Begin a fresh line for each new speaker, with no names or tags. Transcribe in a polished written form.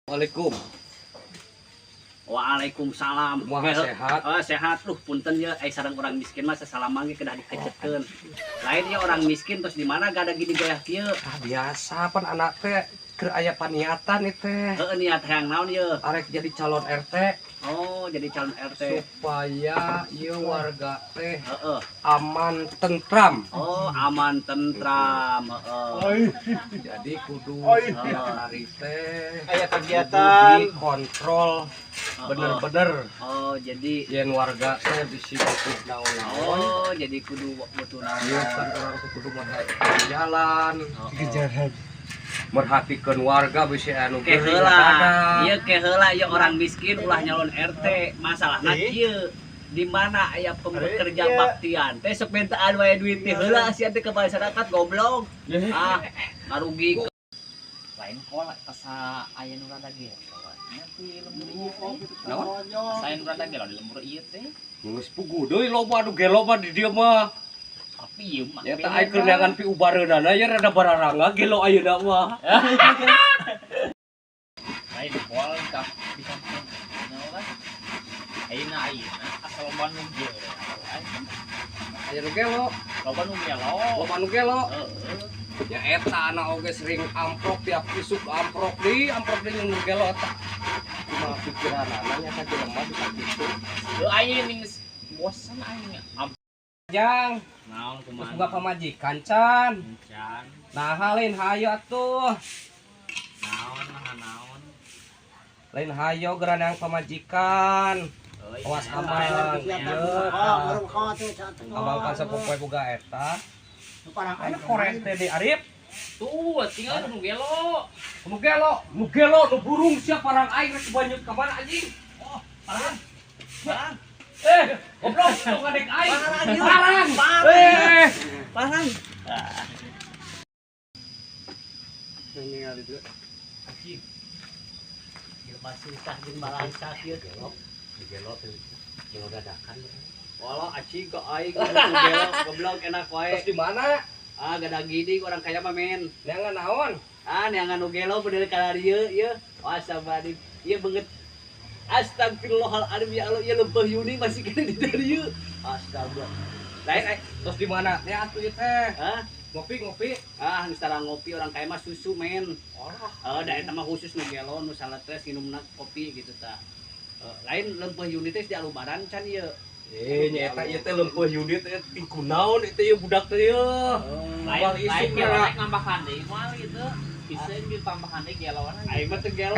Assalamualaikum.
Waalaikumsalam.
Kumaha sehat?
Sehat. Punten ya, sareng orang miskin mah sasalamang ge kedah dikecekeun. Lain ya orang miskin terus di mana gak ada gini goyah kieu.
Biasa pan anak teh keur aya paniatan ieu teh.
Heeh, niat hayang naon ye?
Arek jadi calon RT
Oh, jadi calon RT.
supaya ieu warga teh
Heeh.
aman tentram.
Oh, aman tentram. Heeh.
Jadi kudu hari teh
Aya kegiatan
kontrol bener-bener
Oh, jadi
yen warga teh disibuk naon-naon.
oh, jadi kudu butuh
Ieu
naon.
kan orang teh kudu merhatikan jalan,
Oh,
merhatikan warga bisa anu
Ke heula. Ieu ke heula ya orang miskin ulah nyalon RT. Masalahna kieu di mana aya pekerja baktian teh sok mentaan wae duit teh heula sia teh ke masyarakat goblok. Ah, ngarugi lain kola asa aya nu rada ge. Nanti lembur ieu teh. Saen rada ge di lembur ieu teh.
Geus pugu deui loba anu gelo mah di dieu mah.
Tapi ieu mah
Ya tak aya keur neangan pi ubareunana ya rada bararanga gelo ayeuna mah.
lain pol ka di kampung. Naon? Ayeuna asal loba nu ge.
Aya nu gelo,
Loba nu gelo.
loba nu gelo.
Heeh.
Ya eta anak oge sering amprok tiap isuk amprok deui nu gelo eta. Cuma pikiranana nya ka jelema bisa kitu.
Lu aing ning bosan aing.
Jang,
Naon
terus
kumaha?
buka pamajikan can.
Can.
Nah, lain hayo atuh.
Naon mah naon?
Lain hayo geranang pamajikan. Awas amal. Ieu amalkan sapopoe boga eta. Aya korek teh di Arif.
Tuh, tinggal nu gelo.
Nu gelo, nu burung sia parang aing rek banyak ka mana anjing?
Oh, parang. Parang.
Goblok, itu ngadek aing.
Parang.
Eh,
Parang.
ini ada juga.
Anjing. Ieu masih sah jeung balangsa kieu.
Gelo teh gelo dadakan.
Walau acing kok aing nu gelo goblok enak wae.
Terus di mana?
Ah, gada gini orang kaya mah men.
Neangan naon?
Ah, neangan nu gelo bener kana dieu ieu. Wah, sabari. Ieu beungeut. Astagfirullahaladzim ya Allah, ya leumpeuh Yuni masih kena di dieu. Astagfirullah. Lain
Terus di mana? Ya atuh ieu teh.
ah,
Ngopi.
ah geus tara ngopi orang kaya mah susu men. Da eta mah khusus nu gelo nu saletres nginumna kopi gitu tah. Lain leumpeuh Yuni teh di alubaran can ieu.
Nyata ieu teh leumpeuh Yuni teh ti kunaon ieu ieu budak teh ieu.
Lain
isuk
gelo
ya.
nambahan deui moal gitu. Bisa ditambahan deui geloan. Aing mah teu gelo.